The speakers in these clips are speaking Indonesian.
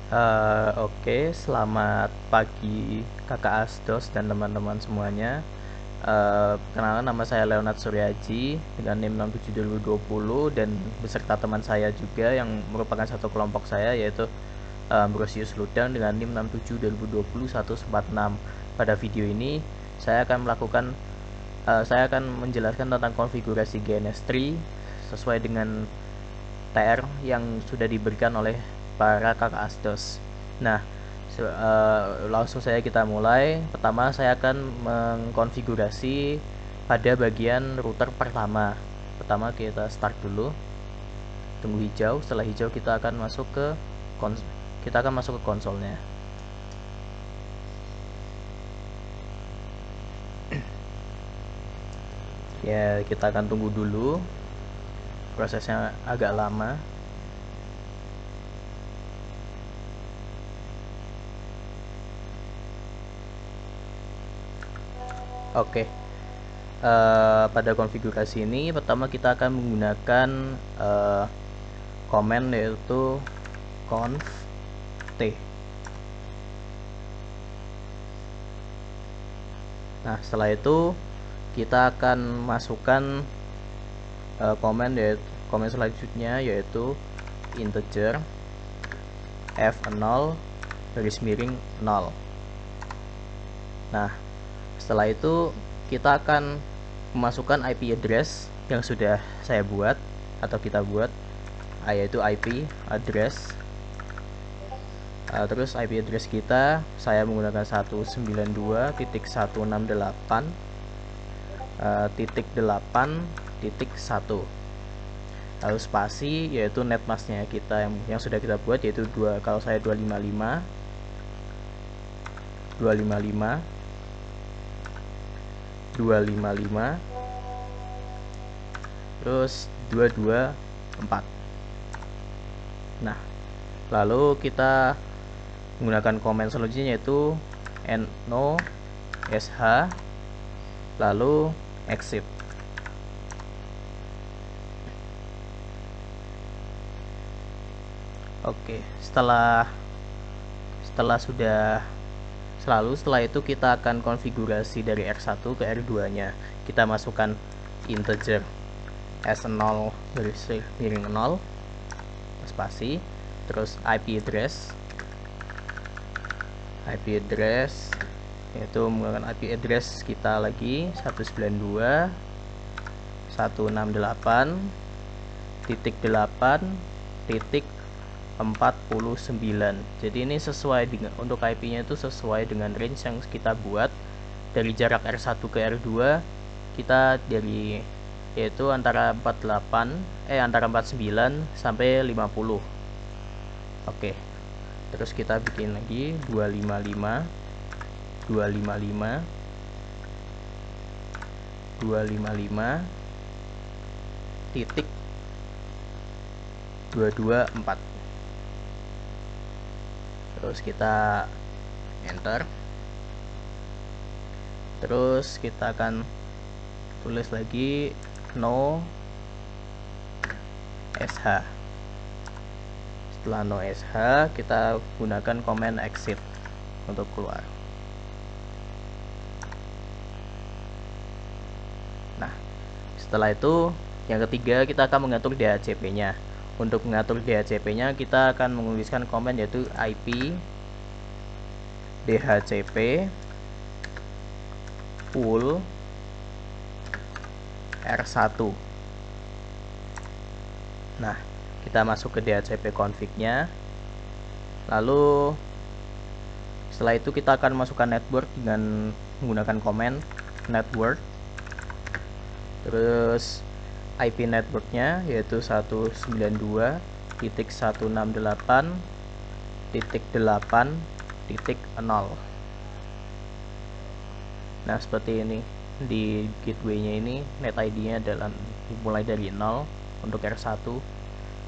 Oke, selamat pagi Kakak Asdos dan teman-teman semuanya. Perkenalkan, nama saya Leonard Suryaji dengan NIM 67 dan beserta teman saya juga yang merupakan satu kelompok saya, yaitu Ambrosius Ludang dengan NIM 67 146. Pada video ini saya akan menjelaskan tentang konfigurasi GNS3 sesuai dengan TR yang sudah diberikan oleh para kakak Asdos. Nah, langsung saja kita mulai. Pertama, saya akan mengkonfigurasi pada bagian router pertama. Pertama kita start dulu. Tunggu hijau. Setelah hijau kita akan masuk ke konsolnya. Ya, kita akan tunggu dulu. Prosesnya agak lama. Oke. Pada konfigurasi ini pertama kita akan menggunakan command yaitu conf t. Nah, setelah itu kita akan masukkan command selanjutnya yaitu integer f0 garis miring 0. Nah, setelah itu kita akan memasukkan IP address yang sudah saya buat atau kita buat, yaitu IP address. Terus IP address kita saya menggunakan 192.168.8.1. Lalu spasi yaitu netmasknya kita yang sudah kita buat, yaitu kalau saya 255 terus 224. Nah, lalu kita menggunakan command selanjutnya yaitu no sh lalu exit. Oke, setelah itu kita akan konfigurasi dari R1 ke R2 nya. Kita masukkan integer S0 garis miring 0 spasi, terus IP address yaitu menggunakan IP address kita lagi 192.168.8.49. Jadi ini sesuai dengan, untuk IP-nya itu sesuai dengan range yang kita buat. Dari jarak R1 ke R2 kita yaitu antara 49 sampai 50. Oke. Terus kita bikin lagi 255 titik 224. Terus kita enter. Terus kita akan tulis lagi no sh. Setelah no sh kita gunakan command exit untuk keluar. Nah, setelah itu yang ketiga kita akan mengatur DHCP nya. Untuk mengatur DHCP nya kita akan menuliskan command yaitu IP DHCP full R1. Nah, kita masuk ke DHCP config nya. Lalu setelah itu kita akan masukkan network dengan menggunakan command network. Terus IP networknya yaitu 192.168.8.0. Nah, seperti ini. Di gateway-nya ini net ID-nya adalah dimulai dari 0 untuk R1.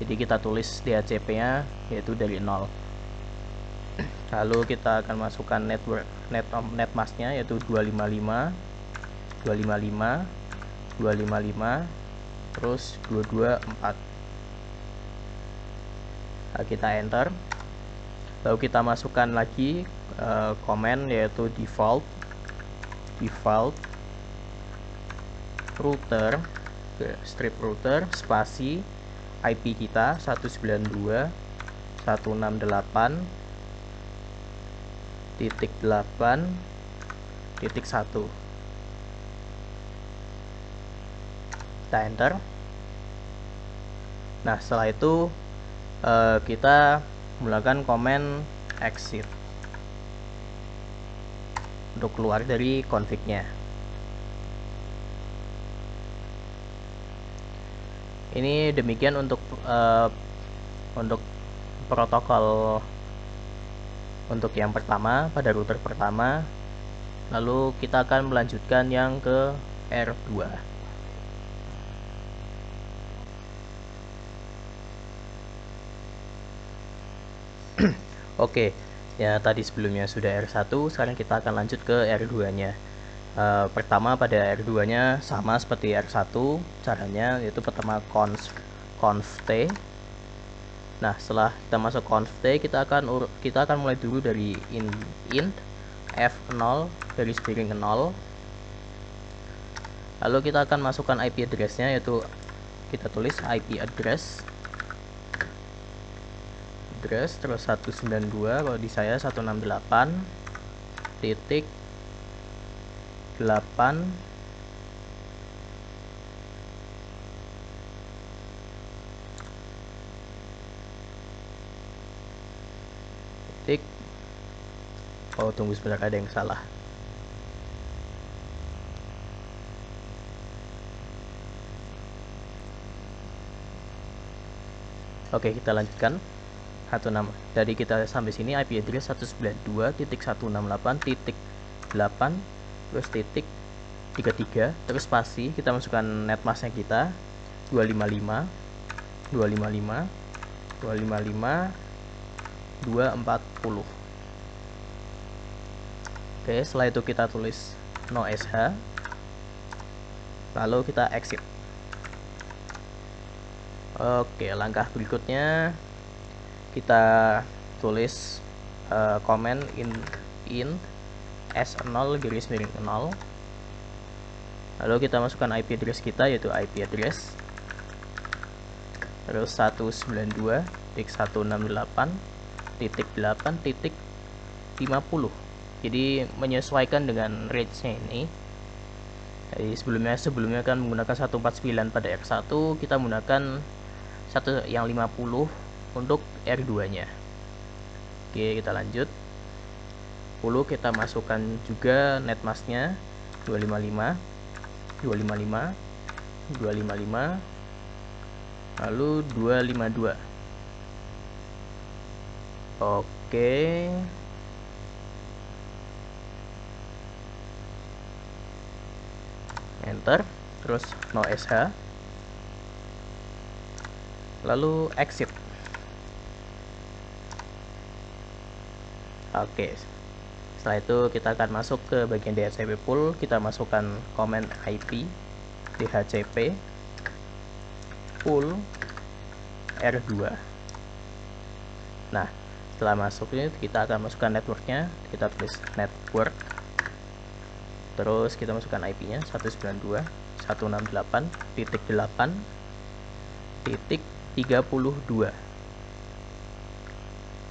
Jadi kita tulis DHCP-nya yaitu dari 0. Lalu kita akan masukkan netmask-nya yaitu 255 terus 224. Nah, kita enter. Lalu kita masukkan lagi komen, yaitu default router, strip router spasi IP kita 192.168.8.1. Kita enter. Nah, setelah itu kita melakukan komen exit untuk keluar dari config-nya. Ini demikian untuk protokol untuk yang pertama pada router pertama. Lalu kita akan melanjutkan yang ke R2. Oke, ya tadi sebelumnya sudah R1, sekarang kita akan lanjut ke R2-nya. Pertama pada R2-nya sama seperti R1, caranya yaitu pertama const. Nah, setelah kita masuk const, kita akan mulai dulu dari int f0 garis miring 0. Lalu kita akan masukkan IP address-nya, yaitu kita tulis IP address terus 192, kalau di saya 168.8 oh tunggu sebentar, ada yang salah. Oke, kita lanjutkan. Dari kita sampai sini IP address 192.168.8 terus titik 33 terus spasi, kita masukkan netmasknya kita 255.240. Oke, setelah itu kita tulis no sh, lalu kita exit. Oke, langkah berikutnya kita tulis komen int s0 garis miring 0. Lalu kita masukkan IP address kita, yaitu IP address terus 192.168.8.50. Jadi menyesuaikan dengan range-nya ini. Jadi sebelumnya kan menggunakan 149 pada R1, kita menggunakan yang 50 untuk R2-nya. Oke, kita lanjut. Kita masukkan juga netmasknya 255, lalu 252. Oke. Enter, terus no sh, lalu exit. Oke, setelah itu kita akan masuk ke bagian DHCP pool. Kita masukkan komen IP DHCP pool R2. Nah, setelah masuk ini kita akan masukkan networknya. Kita tulis network, terus kita masukkan IP-nya 192.168.8.32.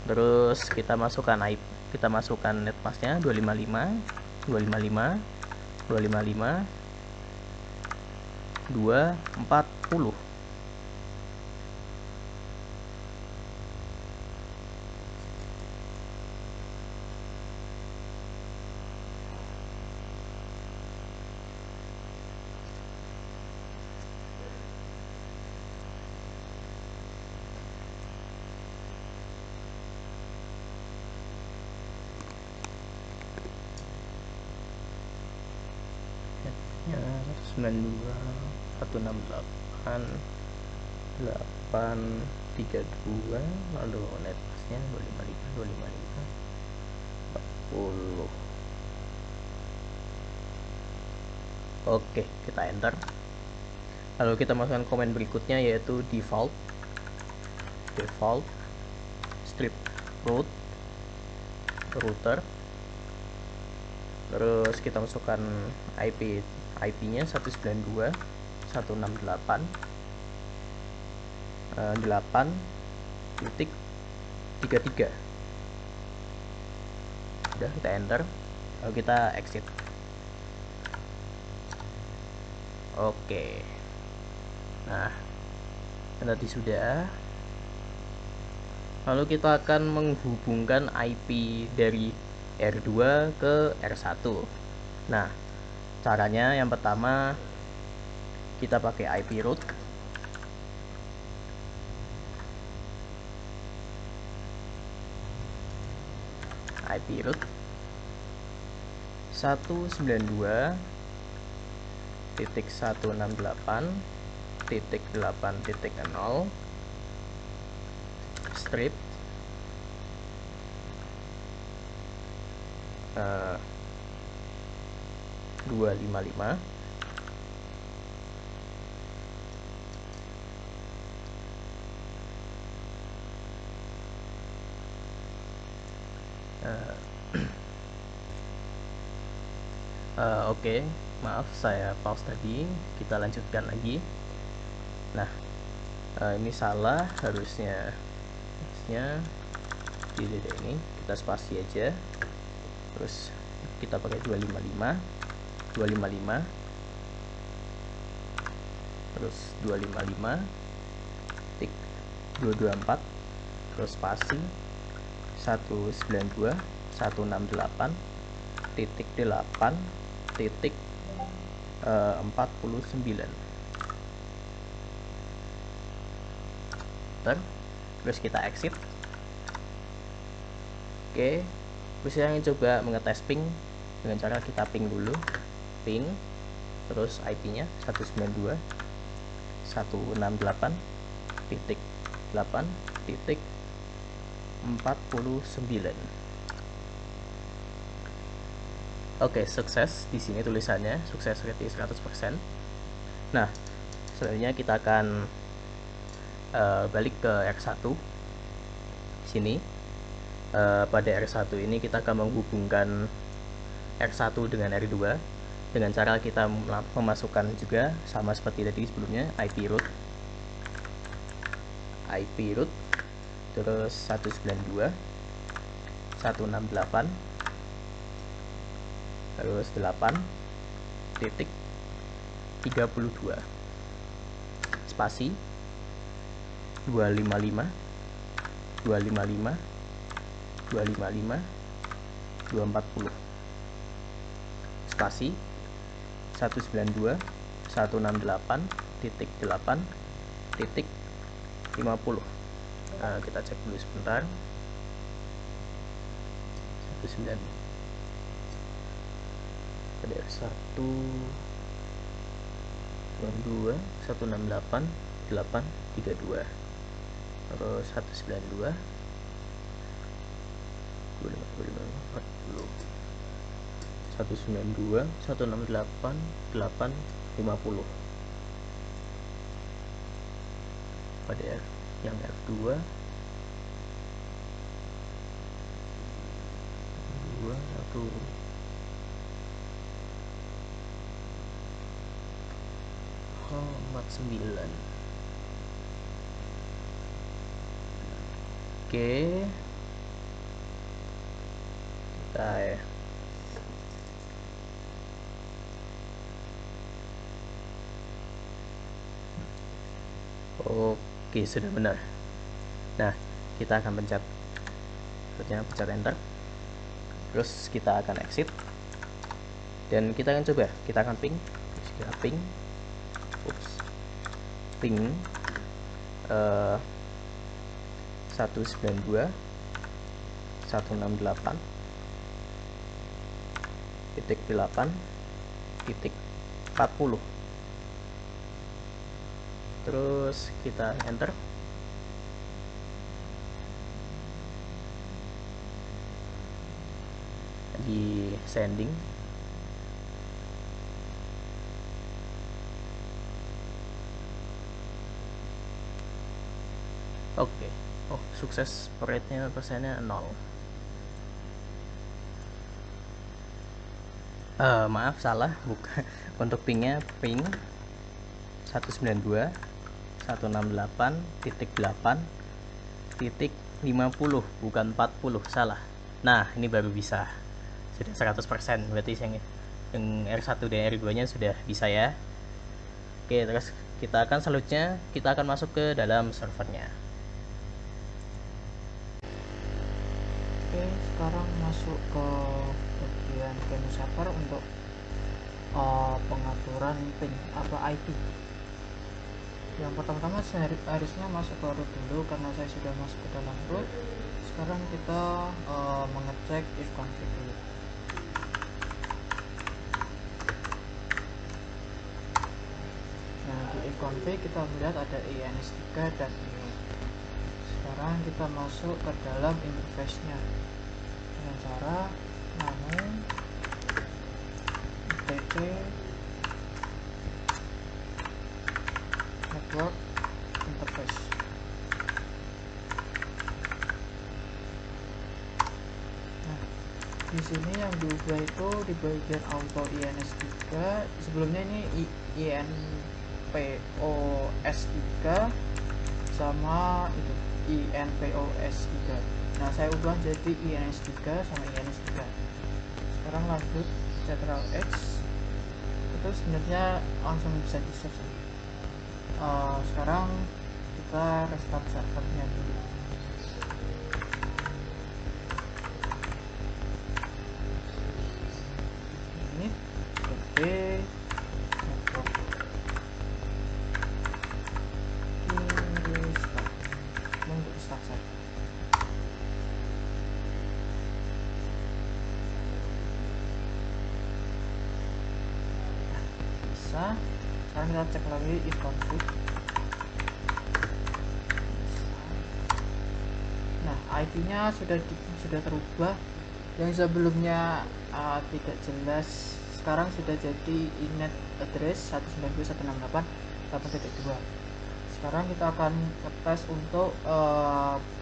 Terus kita masukkan netmasknya 240. Ya, 192.168.832, lalu netmasknya 255.255.40. Oke, kita enter. Lalu kita masukkan komen berikutnya, yaitu default strip root router, terus kita masukkan IP-nya 192.168.8.33. Udah, kita enter, lalu kita exit. Oke, nah tadi sudah. Lalu kita akan menghubungkan IP dari R2 ke R1. Nah, caranya yang pertama kita pakai IP root. IP root 192.168.8.0 strip 255 Oke, maaf saya pause tadi, kita lanjutkan lagi. Nah, ini salah, harusnya di ini kita spasi aja, terus kita pakai 255 terus 255 tik 224 terus spasi 192.168.8.49. Terus kita exit. Oke, terus yang coba mengetes ping dengan cara kita ping dulu, ping terus IP-nya 192.168.8.49. Oke, sukses. Di sini tulisannya sukses rate 100%. Nah, selanjutnya kita akan balik ke R1. Sini pada R1 ini kita akan menghubungkan R1 dengan R2 dengan cara kita memasukkan juga sama seperti tadi sebelumnya, IP root terus 192.168 terus 8.32 spasi 255 240 spasi 192.168.8.50. Kita cek dulu sebentar. 19 pada R1 92 168.832 terus 192 192 168.850 pada yang F2 49. Oke, kita oke, sudah benar. Nah, kita akan pencet enter, terus kita akan exit dan kita akan coba, kita akan ping 192.168.8.40 terus kita enter. Di sending oke. Oh, sukses, rate-nya persennya 0. Maaf, salah, bukan. Untuk pingnya ping 192.168.8.50, bukan 40, salah. Nah, ini baru bisa. Sudah 100%, berarti yang R1 dan R2 nya sudah bisa ya. Oke, terus kita akan masuk ke dalam servernya. Oke, sekarang masuk ke bagian GNU server untuk pengaturan pin atau IP. Yang pertama-tama harusnya masuk ke root dulu, karena saya sudah masuk ke dalam root. Sekarang kita mengecek if config dulu. Nah, di if config kita melihat ada INS3 dan IO. Sekarang kita masuk ke dalam interface-nya dengan cara nano etc network interface. Nah, di sini yang diubah itu di bagian auto INS3. Sebelumnya ini INPOS3 sama itu INPOS3. Nah, saya ubah jadi INS3 sama INS3. Sekarang lanjut Ctrl X, itu sebenarnya langsung bisa di save. Sekarang kita restart servernya dulu. Ini cp network restart untuk restart server. Bisa. Sekarang kita cek lagi if config. Nah, IP-nya sudah terubah. Yang sebelumnya tidak jelas, sekarang sudah jadi inet address 192.168.8.2. Sekarang kita akan ngetes untuk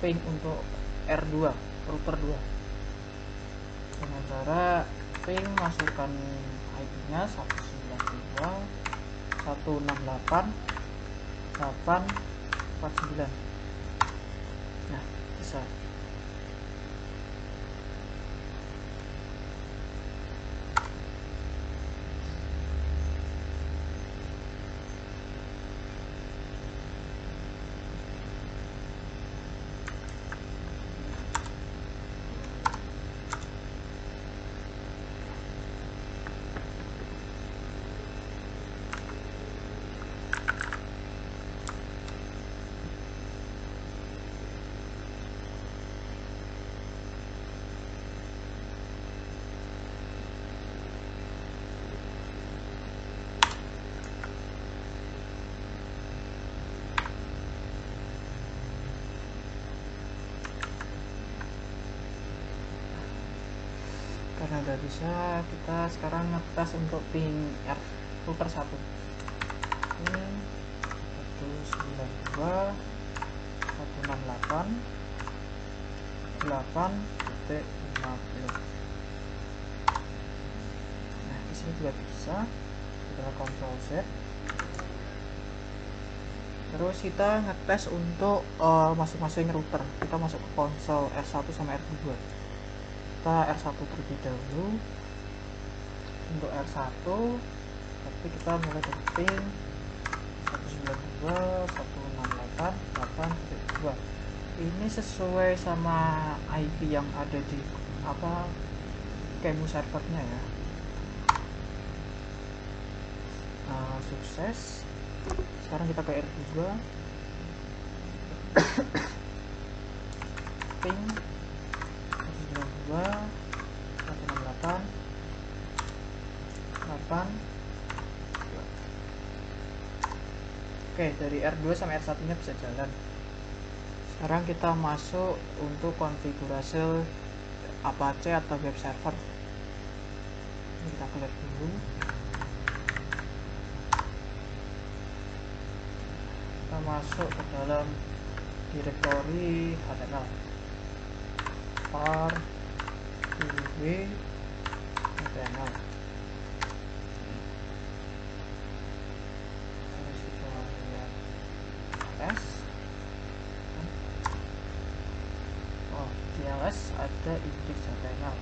ping untuk R2, router 2, dengan cara ping masukkan IP-nya 192.168.8.49. Nah, bisa. Karena udah bisa, kita sekarang ngetes untuk ping router 1. Ini 192.168.8.50. Nah, di sini juga bisa. Kita Ctrl Z. Terus kita ngetes untuk masing-masing router. Kita masuk ke konsol R1 sama R2. Kita R1 terlebih dahulu. Untuk R1, tapi kita mulai dari ping 192.168.8.2. Ini sesuai sama IP yang ada di GNU servernya ya. Sukses. Sekarang kita ke R2. Ping 192.168.8. Oke, dari R2 sampai R1 nya bisa jalan. Sekarang kita masuk untuk konfigurasi Apache atau web server. Ini kita clear dulu. Kita masuk ke dalam direktori HTML var db HTML. di ls ada index.html.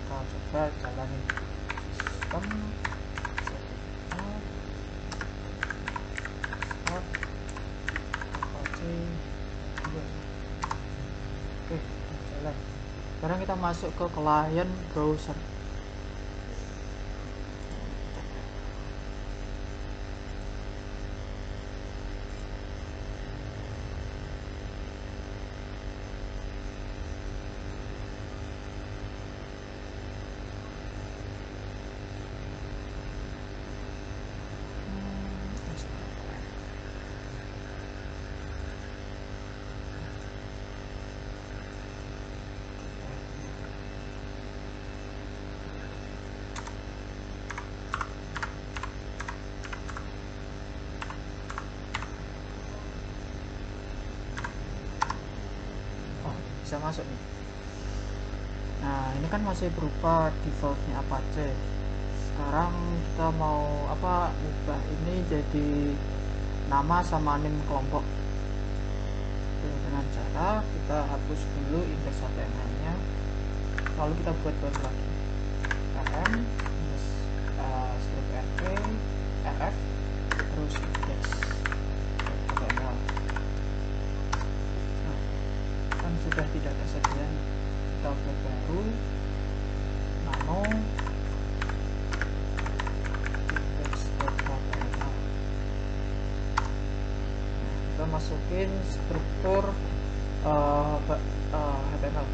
Kita coba jalanin sistem oke, jalan. Sekarang kita masuk ke client browser. Bisa masuk nih. Nah, ini kan masih berupa defaultnya Apache. Sekarang kita mau ubah ini jadi nama sama nim kelompok. Dengan cara kita hapus dulu index.html nya, lalu kita buat baru lagi rm script rf terus index.html. Sudah tidak tersedia, kita buat baru nano index.html. Kita masukin struktur HTML.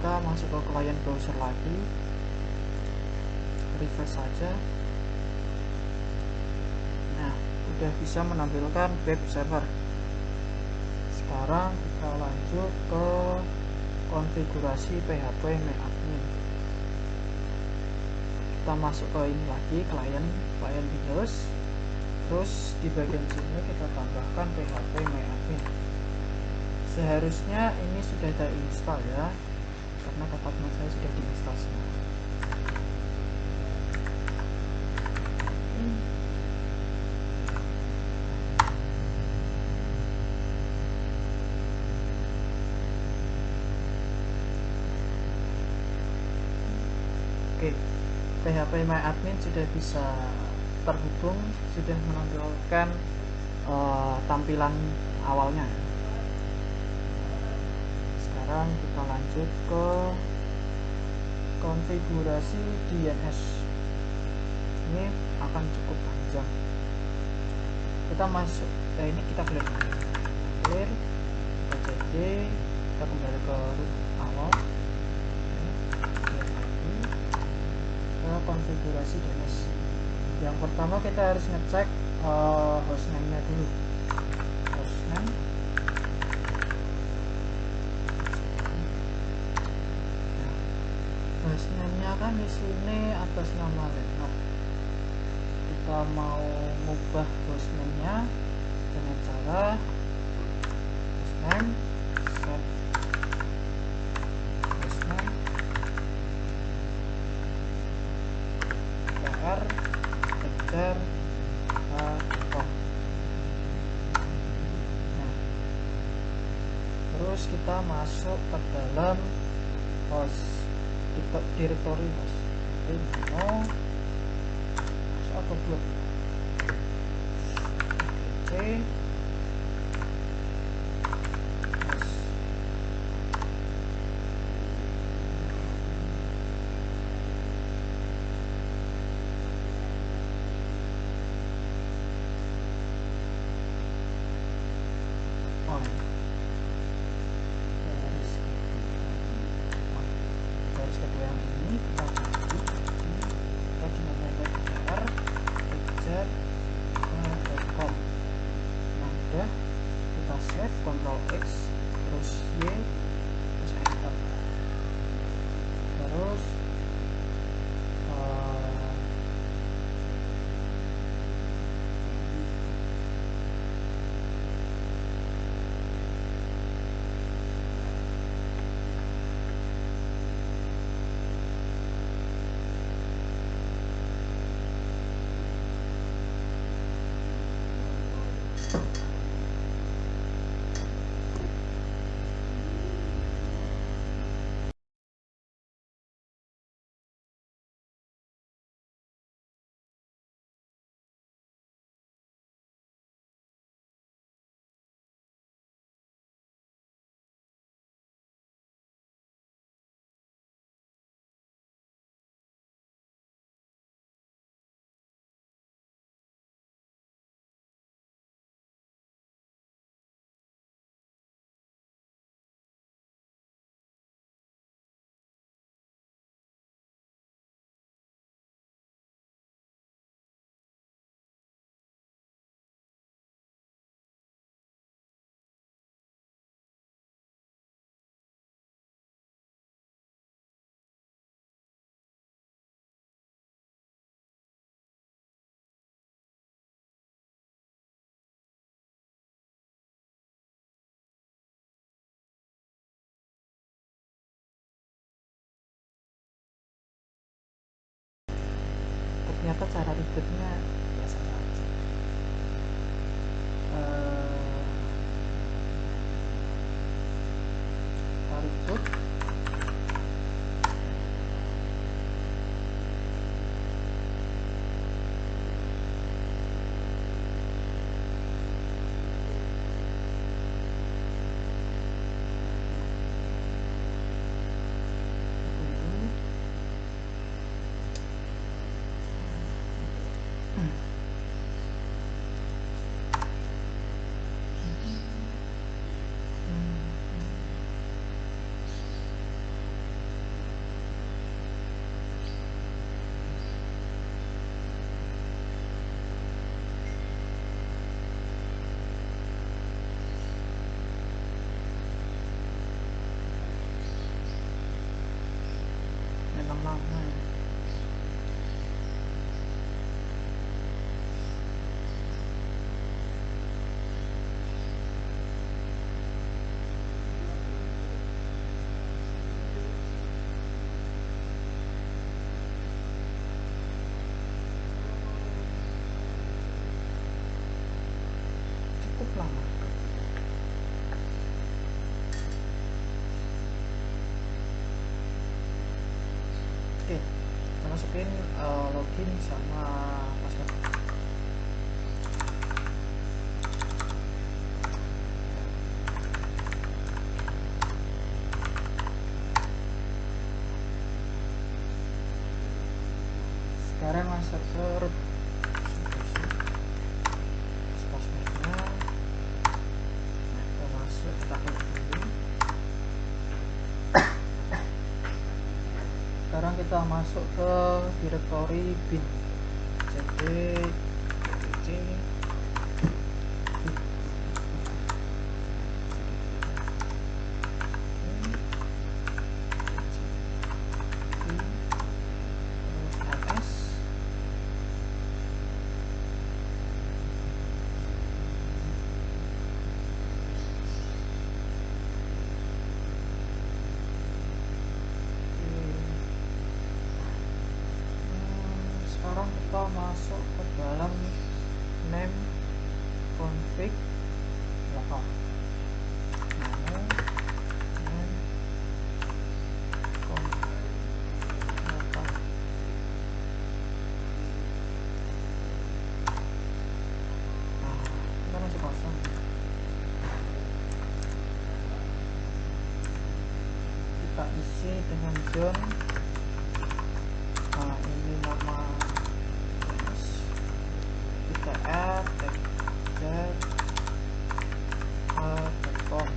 kita masuk ke client browser lagi, refresh saja. Nah, udah bisa menampilkan web server. Sekarang kita lanjut ke konfigurasi PHP MyAdmin. Kita masuk ke ini lagi, client Windows. Terus di bagian sini kita tambahkan PHP MyAdmin. Seharusnya ini sudah terinstall ya, karena kata teman saya sudah diinstal. Oke, PHP My Admin sudah bisa terhubung, sudah menampilkan tampilan awalnya. Sekarang kita lanjut ke konfigurasi DNS. Ini akan cukup panjang. Kita masuk, ini kita clear, kita cd, kita kembali ke root awal, clear lagi ke konfigurasi DNS. Yang pertama kita harus ngecek hostname-nya dulu. Hostname, hostname-nya kan di sini atas nama Leonard. Kita mau mengubah hostname-nya dengan cara hostname set hostname tr kejar com. Nah, terus kita masuk ke dalam host directory host. Mau atau blok oke. Garis kedua yang ini kita copy, kita dinamakan kejar kejar.com. Nah, udah kita save, Ctrl X terus Y terus enter. Terus ternyata cara ribetnya biasa aja. Kita ribut. Memang lama ya. Cukup lama. Oke, masukin login sama password. Sekarang masuk ke root, passwordnya. Nah, kita masuk, kita klik dulu. Sekarang kita masuk ke directory bin cd etc ls. Sekarang kita masuk ke dalam name config local. Name config local. Nah, kita masih kosong. Kita isi dengan John. Nah, ini nama kita add com.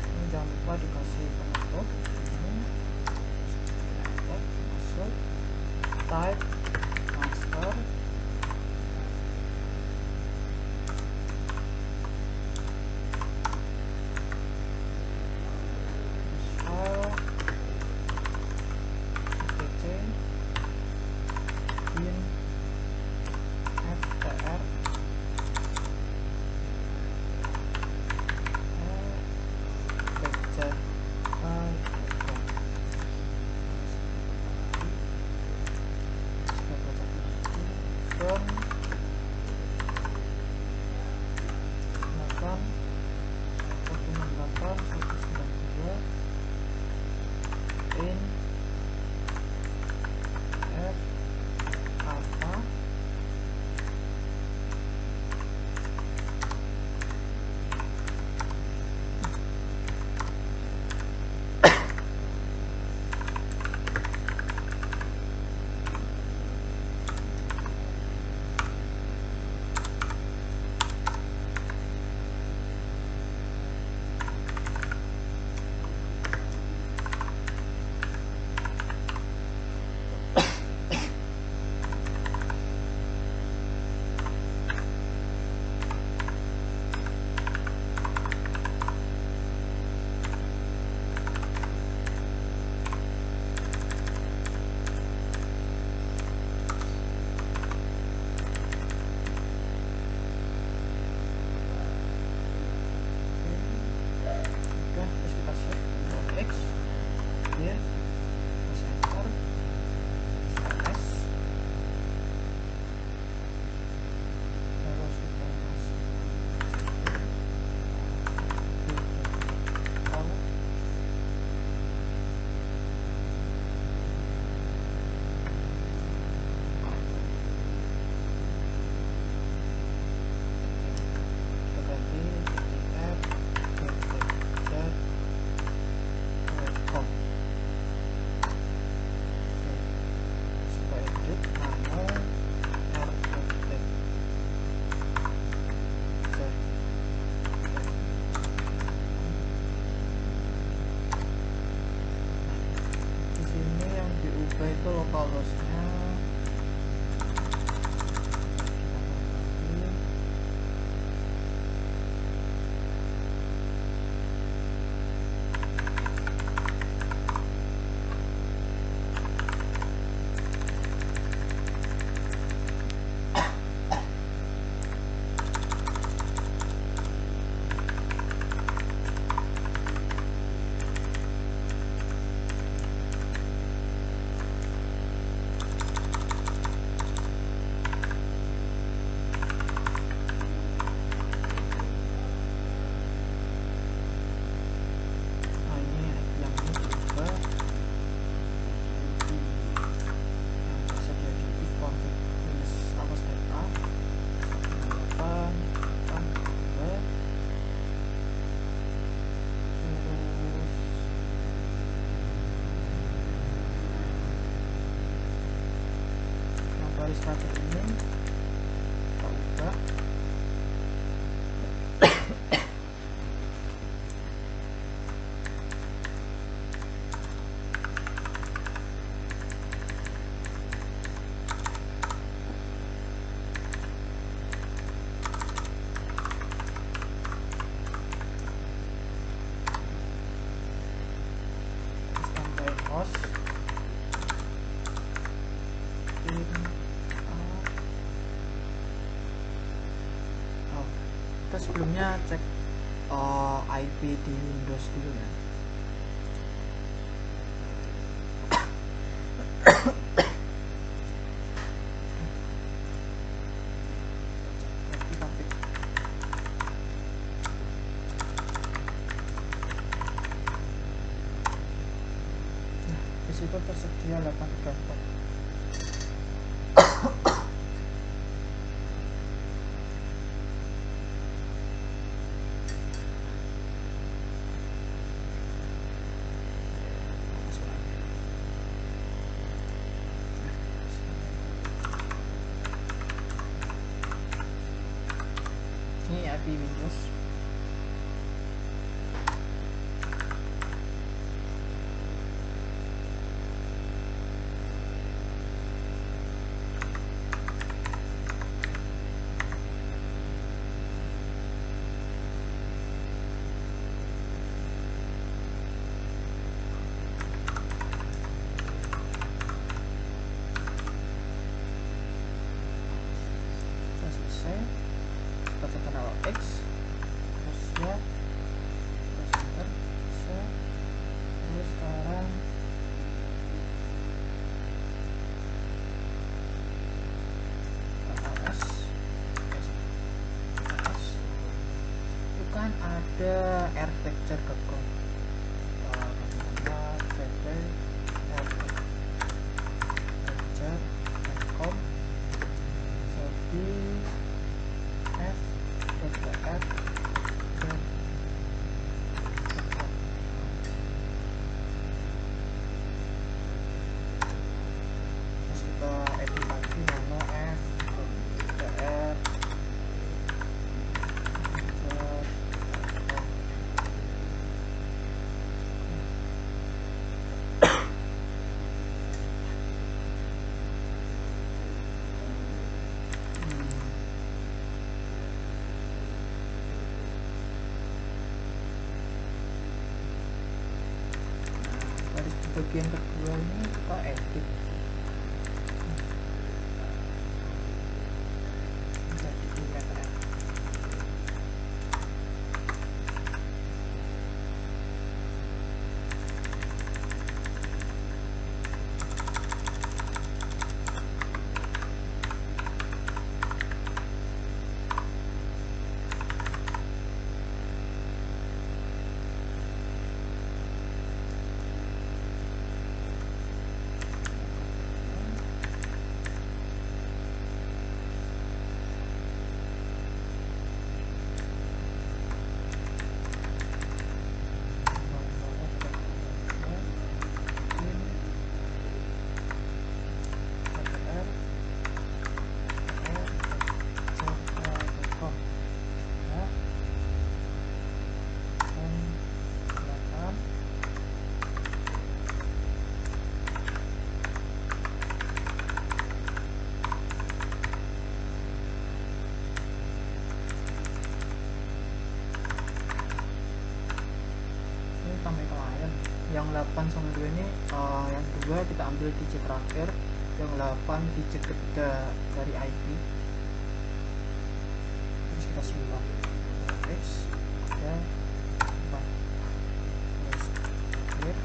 Ini jangan lupa dikasih penutup. Ini masuk, type master, file etc bin str in f alpha itu localhost-nya administrator ini kita ubah host kita sebelumnya cek IP di Windows dulu ya. Di situ tersedia 834. Ini IP Windows. Selesai, kita tekan Alt X, terus ya, terus enter, terus sekarang ls, itu kan ada airtexture.com, airtexture.com, jadi f.r. terus kita edit lagi nano f.r. Bagian kedua ini kita edit jadi meter. Tambah klien yang 8 sama 2 ini yang 2 kita ambil digit terakhir, yang 8 digit ketiga dari IP, terus kita simpan X ya 4 terus clear.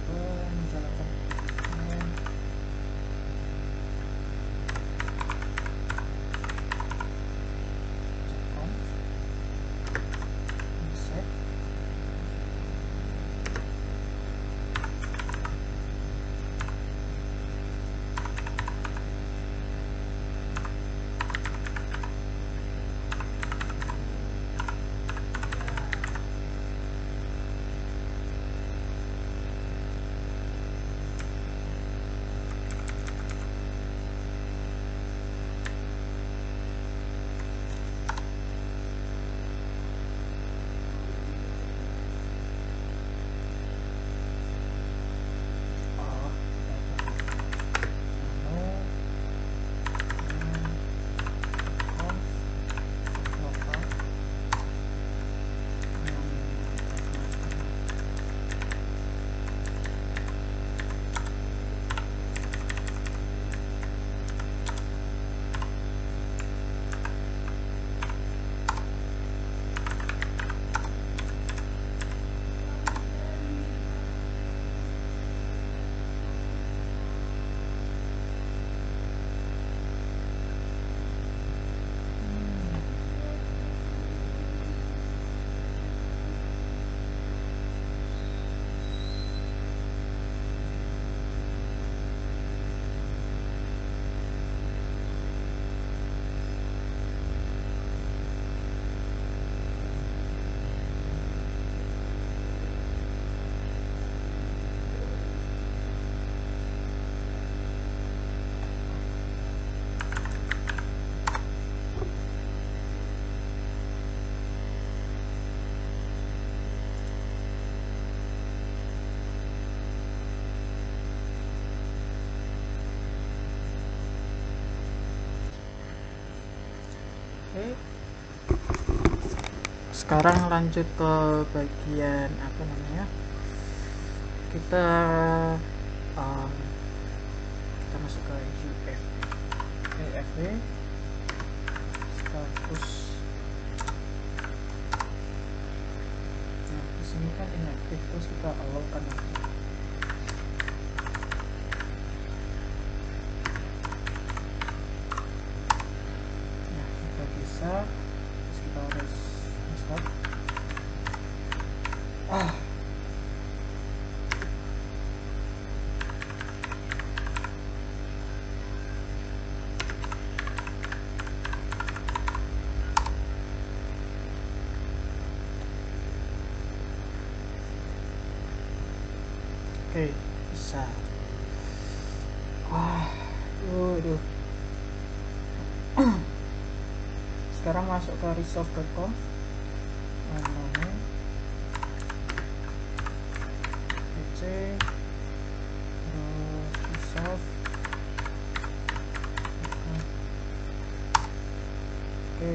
Menjalankan Oke, sekarang lanjut ke bagian apa namanya, kita um, kita masuk ke UFB status. Nah, di sini kan inactive, terus kita allow kan aja. Nah, kita bisa, terus kita harus stop. Oke, bisa. Waduh. Sekarang masuk ke resolve.com. PC terus resolve. Oke.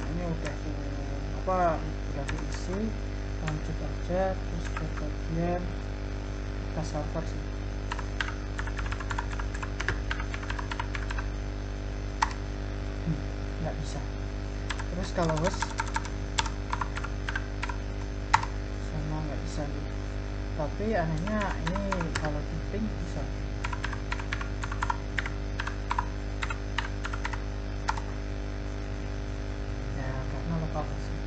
Ini udah diisi. Lanjut aja, terus ke bagian kita server sih. Nggak bisa. Terus kalau host sama nggak bisa nih. Tapi anehnya ini kalau di ping bisa. Ya karena lokal sih.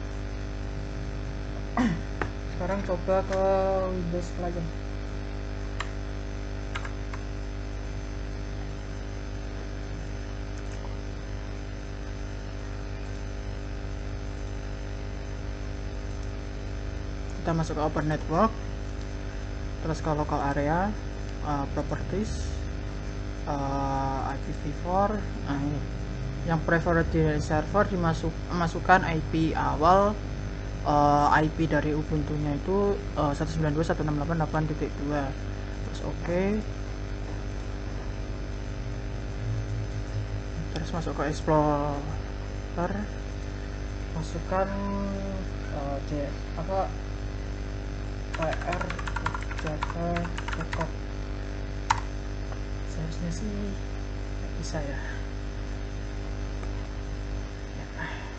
Sekarang coba ke Windows client. Kita masuk ke open network, terus ke local area, properties, IPv4. Nah ini yang preferred dari server masukkan IP awal, IP dari Ubuntu-nya itu 192.168.8.2. Terus oke. Terus masuk ke Explorer, masukkan PR Java.com. Seharusnya sih nggak bisa ya,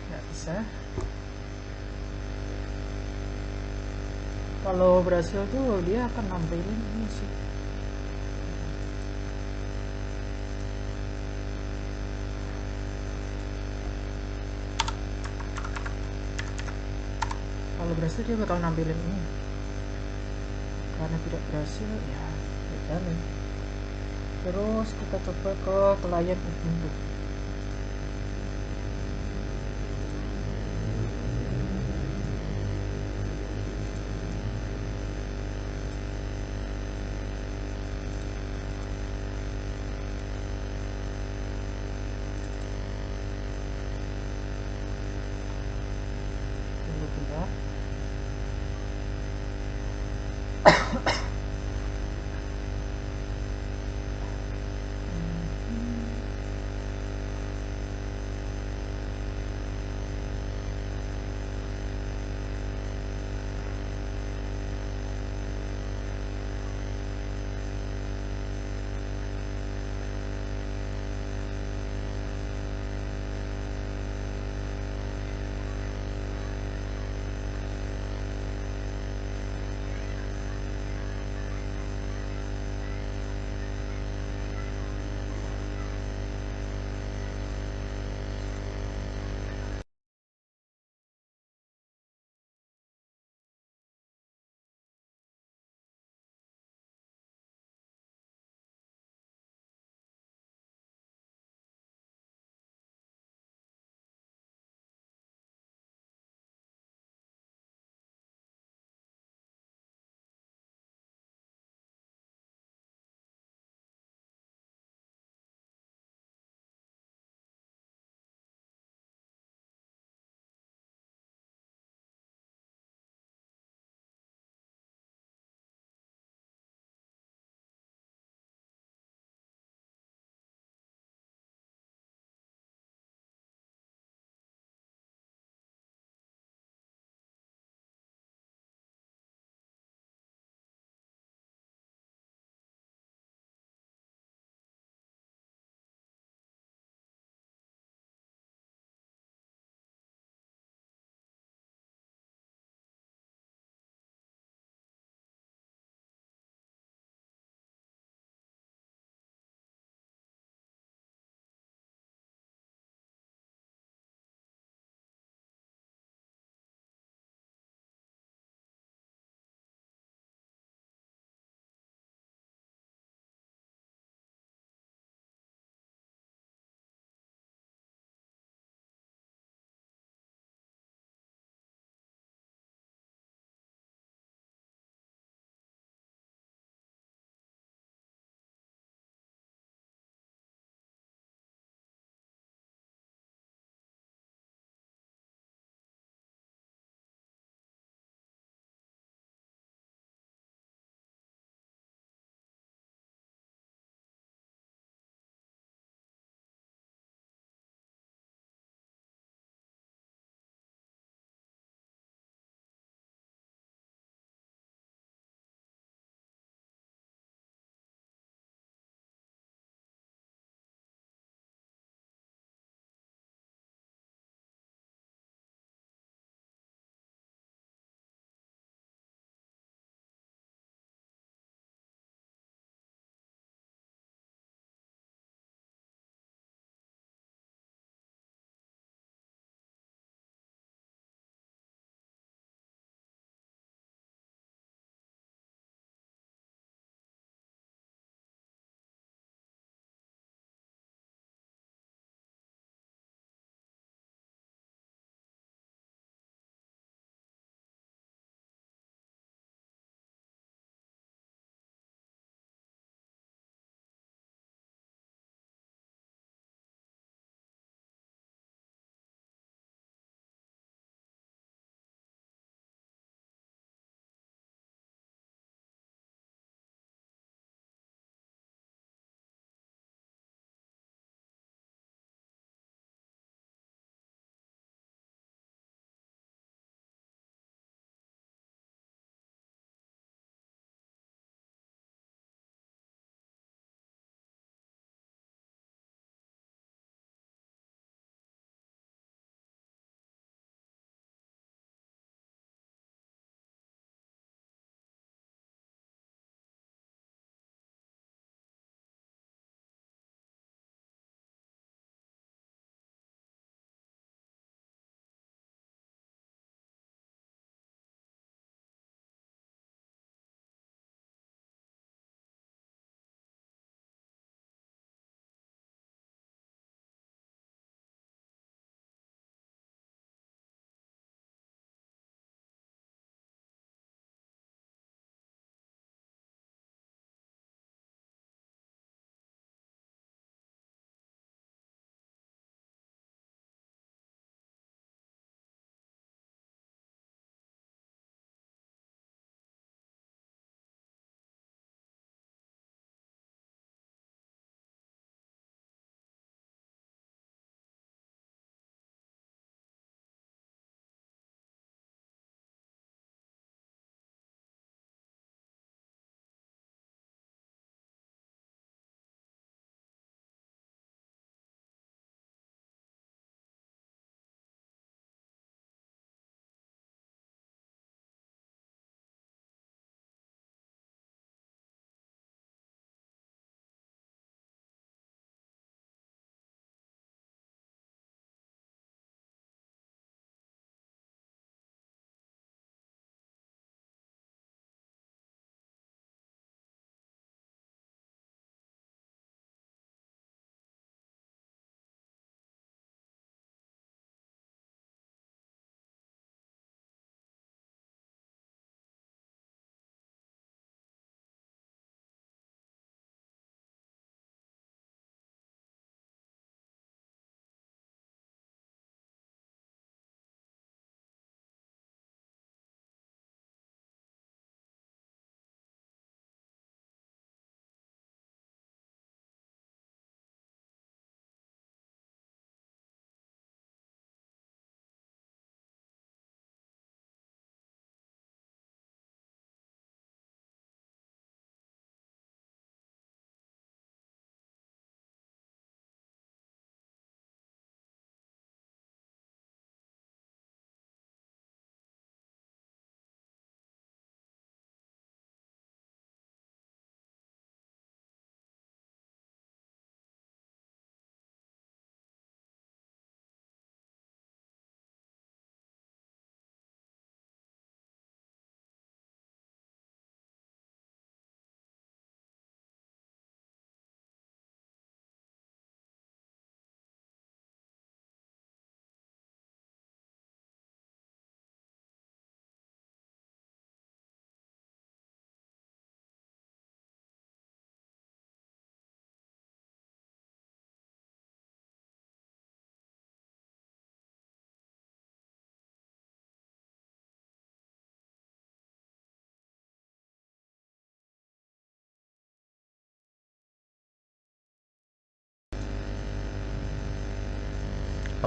nggak bisa. Kalau berhasil tuh dia akan nampilin ini sih. Kalau berhasil dia bakal nampilin ini. Karena tidak berhasil ya jalan. Terus kita coba ke klien Ubuntu. Tunggu bentar.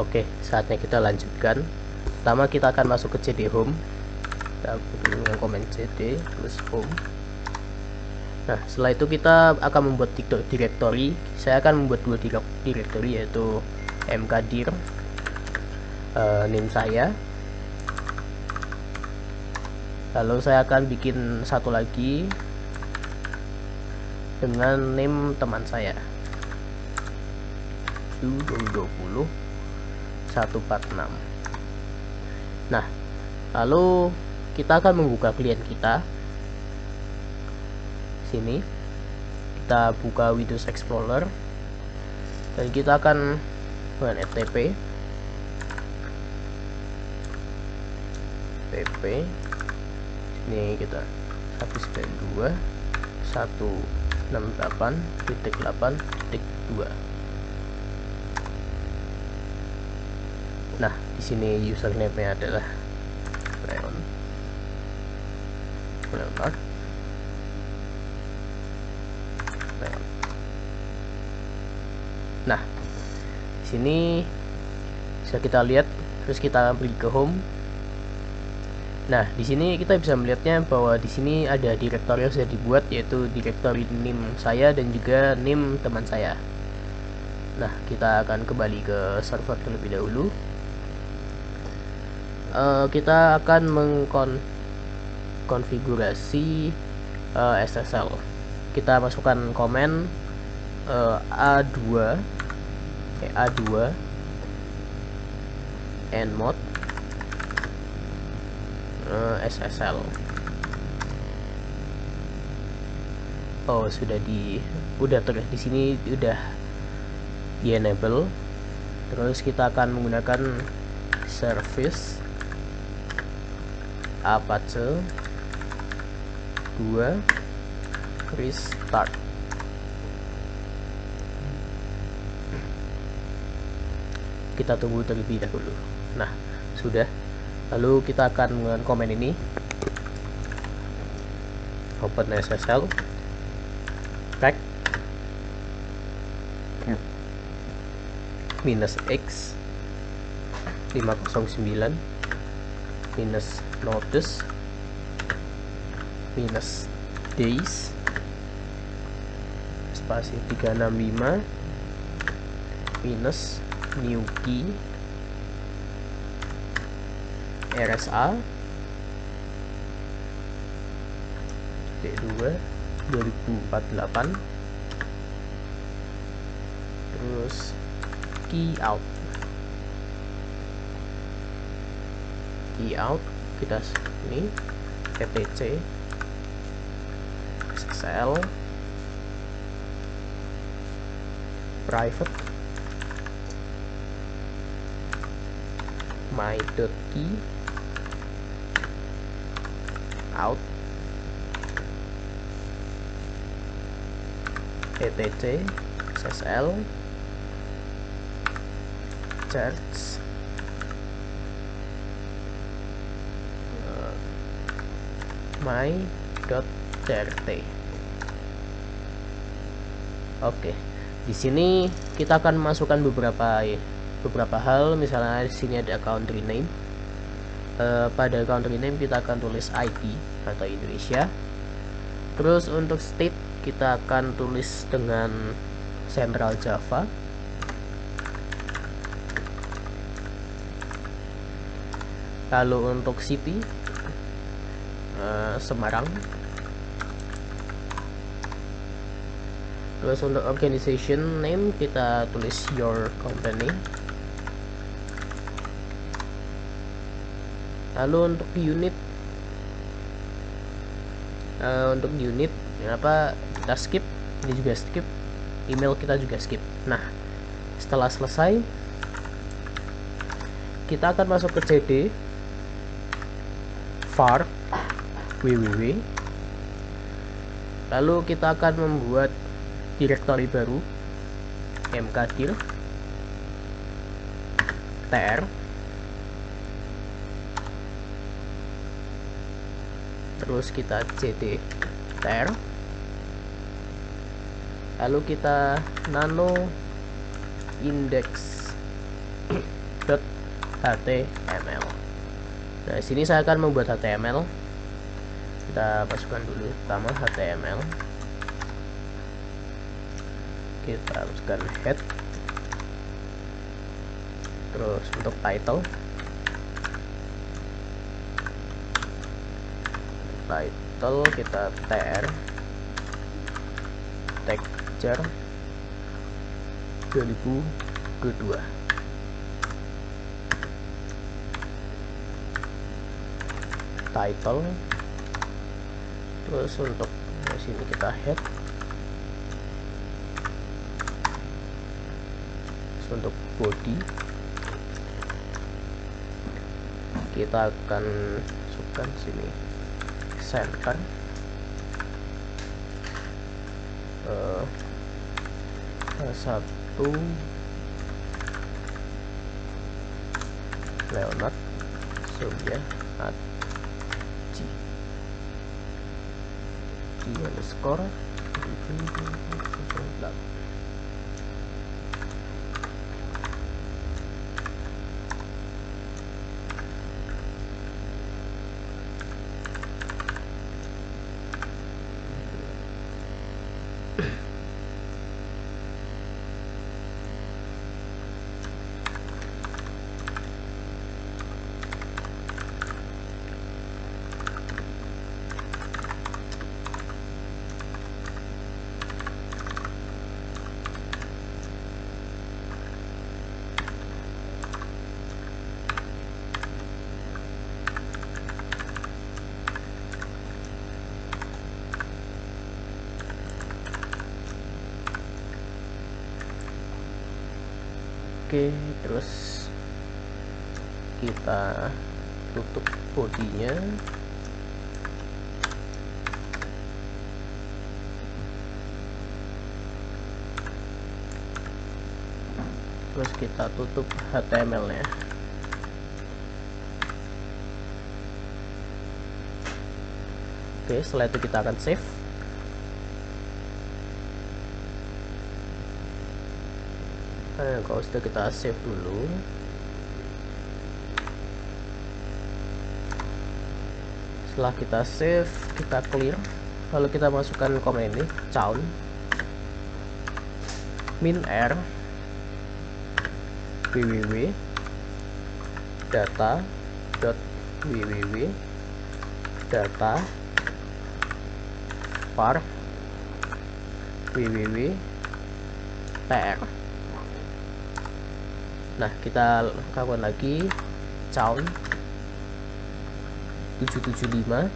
Oke, saatnya kita lanjutkan. Pertama kita akan masuk ke CD home. Kita dengan komen CD plus home. Nah, setelah itu kita akan membuat directory. Saya akan membuat dua directory, yaitu mkdir name saya. Lalu saya akan bikin satu lagi dengan name teman saya 2020 146. Nah, lalu kita akan membuka klien kita. Sini kita buka Windows Explorer dan kita akan dengan ftp ini kita 192.168.8.2. Nah, di sini username-nya adalah Leonard. Nah, di sini bisa kita lihat, terus kita pergi ke home. Nah, di sini kita bisa melihatnya bahwa di sini ada directory yang sudah dibuat, yaitu directory name saya dan juga name teman saya. Nah, kita akan kembali ke server terlebih dahulu. Kita akan mengkonfigurasi SSL. Kita masukkan komen A2 nmod SSL. Oh, udah terus di sini udah di enable. Terus kita akan menggunakan service Apache 2 restart. Kita tunggu terlebih dahulu. Nah, sudah. Lalu kita akan menggunakan komen ini, open SSL pack -x 509 -notice -days spasi 365 -new key RSA D2 2048, terus key out kita ini etc SSL private my.key out etc SSL charge my.crt. Oke, di sini kita akan masukkan beberapa hal. Misalnya di sini ada country name. Pada country name kita akan tulis ID atau Indonesia. Terus untuk state kita akan tulis dengan Central Java. Lalu untuk city Semarang. Terus untuk organization name kita tulis your company. Lalu untuk unit apa kita skip, ini juga skip, email kita juga skip. Nah, setelah selesai kita akan masuk ke CD var www, lalu kita akan membuat directory baru mkdir tr, terus kita cd tr, lalu kita nano index .html. Nah, di sini saya akan membuat HTML. Kita masukkan dulu pertama HTML. Kita masukkan head. Terus untuk title kita tr texture 2022. Title, terus untuk sini kita head, terus untuk body kita akan masukkan sini center, satu Leonard Suryadi underscore 708. Oke, terus kita tutup bodinya. Terus kita tutup HTML-nya. Oke, setelah itu kita akan save. Nah, kalau sudah kita save dulu, setelah kita save, kita clear, lalu kita masukkan komen ini chown min_r www data.www data var www tr. Nah, kita lakukan lagi chown 775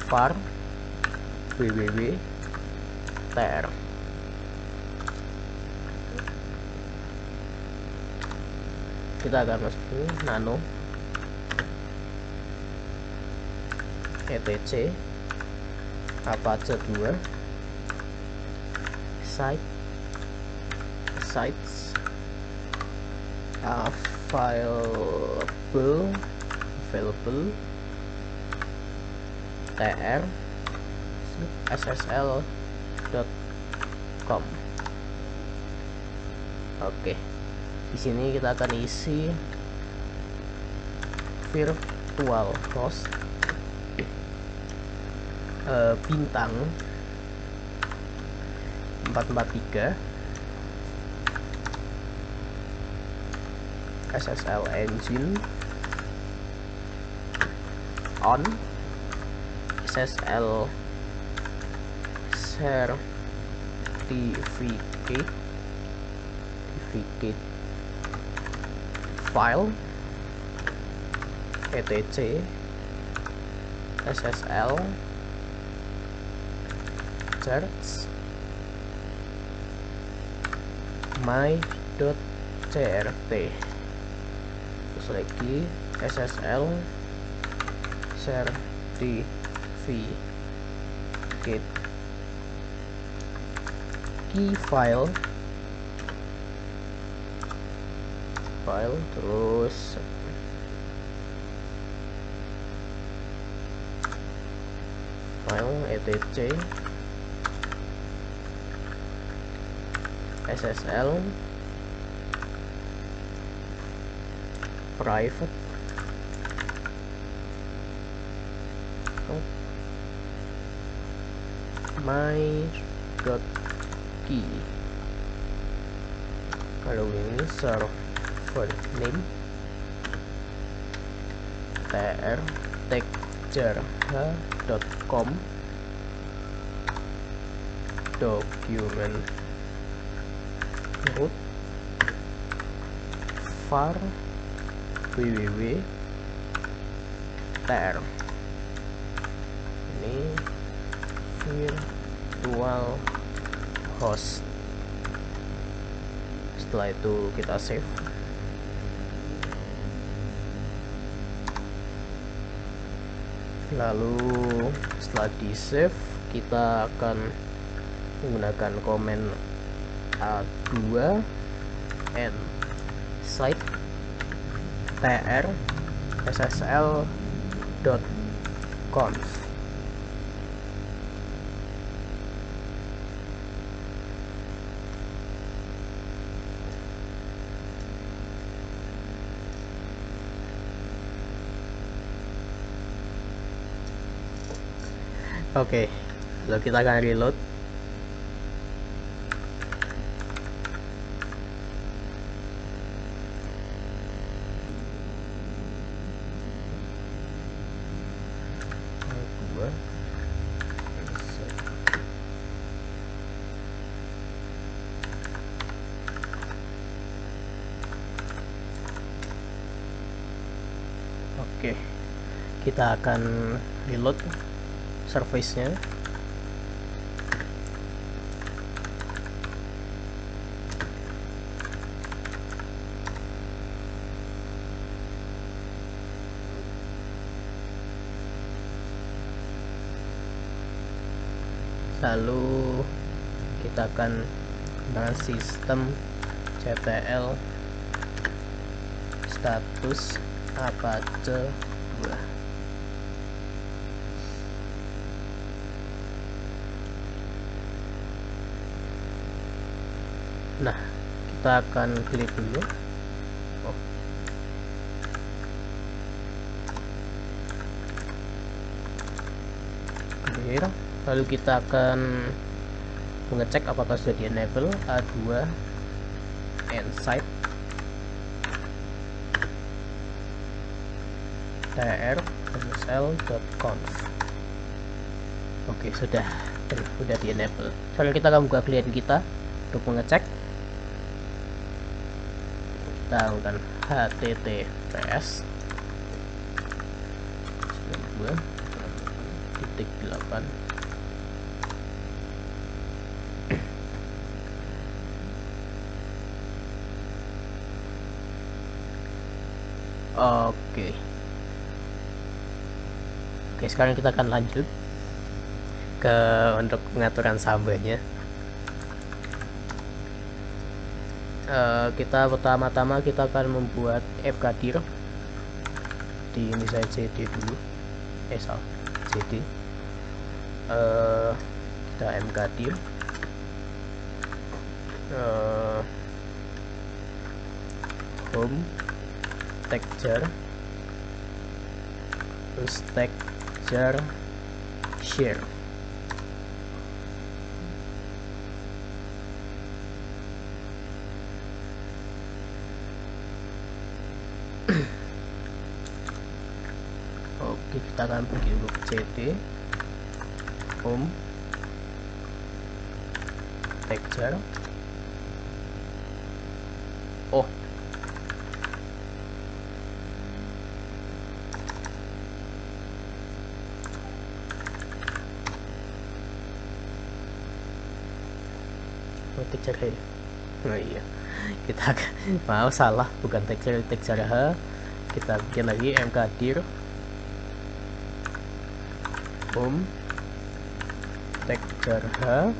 var www tr. Kita akan masukin nano etc apache 2 sites available tr ssl.com. Oke, di sini kita akan isi virtual host bintang 443 SSL engine on SSL certificate file etc SSL search my.crt, terus lagi SSL certificate key file terus file etc SSL private my.key. Lalu ini server name tr texture.com, document root var www tr, ini virtual host. Setelah itu kita save. Lalu setelah di save, kita akan menggunakan komen a2 and site tr ssl.conf. Oke, lalu kita akan reload. Oke, kita akan reload surface-nya. Lalu kita akan menggunakan sistem ctl status apache 2. Nah, kita akan clear dulu. Clear. Lalu kita akan mengecek apakah sudah di enable a2 and site tr ssl.conf. Oke, sudah di enable. Sekarang kita akan buka klien kita untuk mengecek. Kita menggunakan https 92.8. Oke, sekarang kita akan lanjut untuk pengaturan sambanya. Kita pertama-tama kita akan membuat mkdir di misalnya cd dulu, cd, kita mkdir home texture, terus texture share. Oke, kita akan pergi dulu ke cd home texture. Texture H. Oh iya, kita mau salah, bukan texture H. Kita bikin lagi mkdir home texture H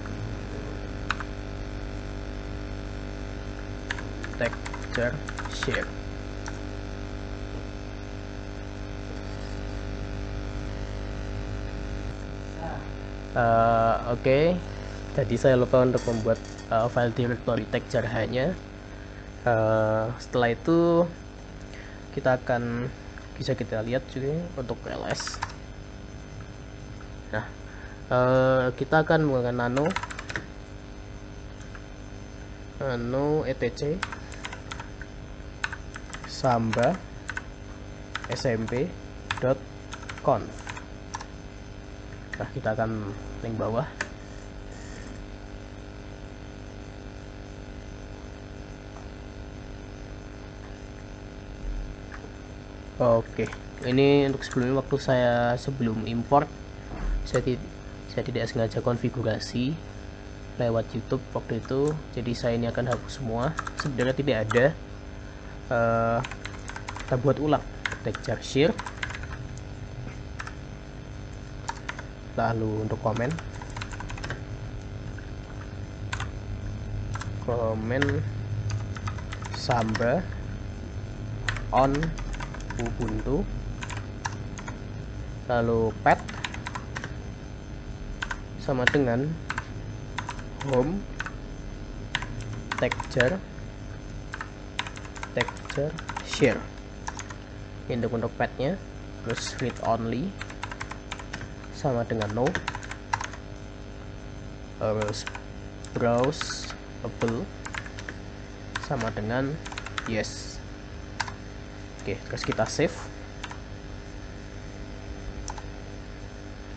texture share. Oke, tadi saya lupa untuk membuat file directory texture hanya. Setelah itu bisa kita lihat juga untuk ls. Nah, kita akan menggunakan nano etc samba smp.conf. Nah, kita akan link bawah. Oke, ini untuk sebelumnya waktu sebelum import saya tidak sengaja konfigurasi lewat YouTube waktu itu, jadi saya ini akan hapus semua. Sebenarnya tidak ada. Kita buat ulang texture share, lalu untuk komen samba on Ubuntu, lalu path sama dengan home texture share. Ini untuk pathnya. Terus read only sama dengan no, terus browsable sama dengan yes. Oke, terus kita save,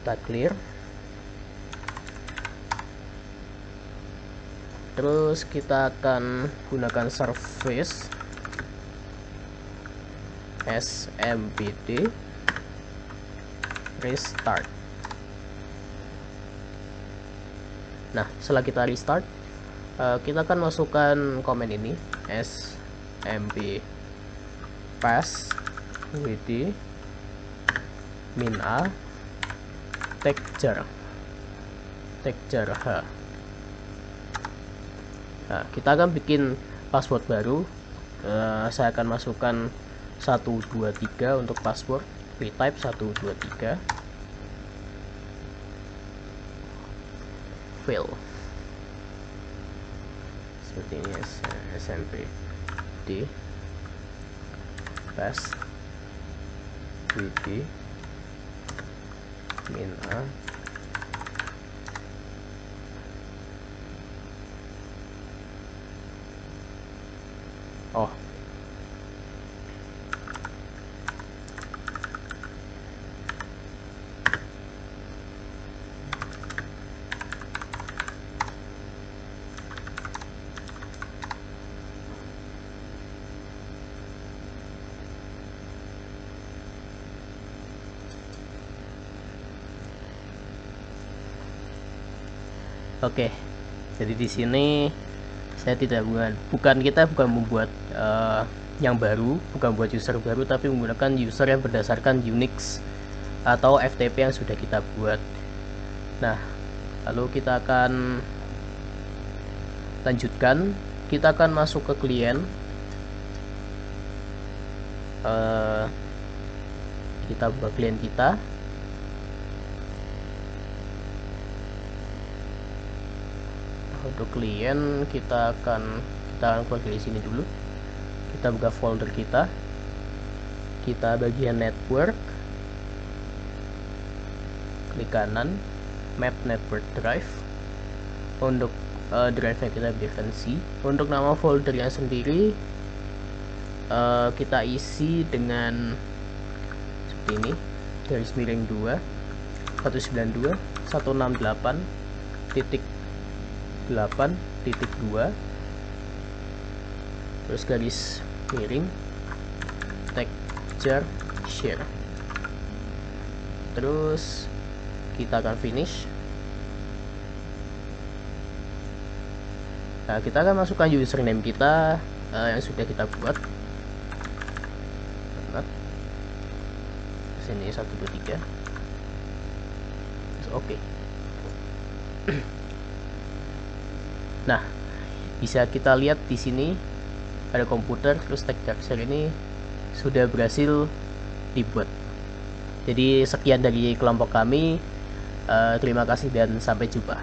kita clear, terus kita akan gunakan service smpd restart. Nah, setelah kita restart, kita akan masukkan komen ini smp pass wd min a texture h. Nah, kita akan bikin password baru. Saya akan masukkan 123 untuk password, retype 123, fail seperti ini, smp d pass wd min a Oke, jadi di sini saya tidak bukan membuat yang baru, bukan buat user baru, tapi menggunakan user yang berdasarkan Unix atau FTP yang sudah kita buat. Nah, lalu kita akan lanjutkan. Kita akan masuk ke klien. Kita buka klien kita. Untuk klien kita akan keluar dari sini dulu. Kita buka folder kita bagian network, klik kanan, map network drive. Untuk drive nya kita berikan C. Untuk nama foldernya sendiri kita isi dengan seperti ini, garis miring 2 192.168.8.2 terus garis miring texture share. Terus kita akan finish. Nah, kita akan masukkan username kita yang sudah kita buat. Sini 123. Oke. Nah, bisa kita lihat di sini ada komputer, terus texture ini sudah berhasil dibuat. Jadi sekian dari kelompok kami. Terima kasih dan sampai jumpa.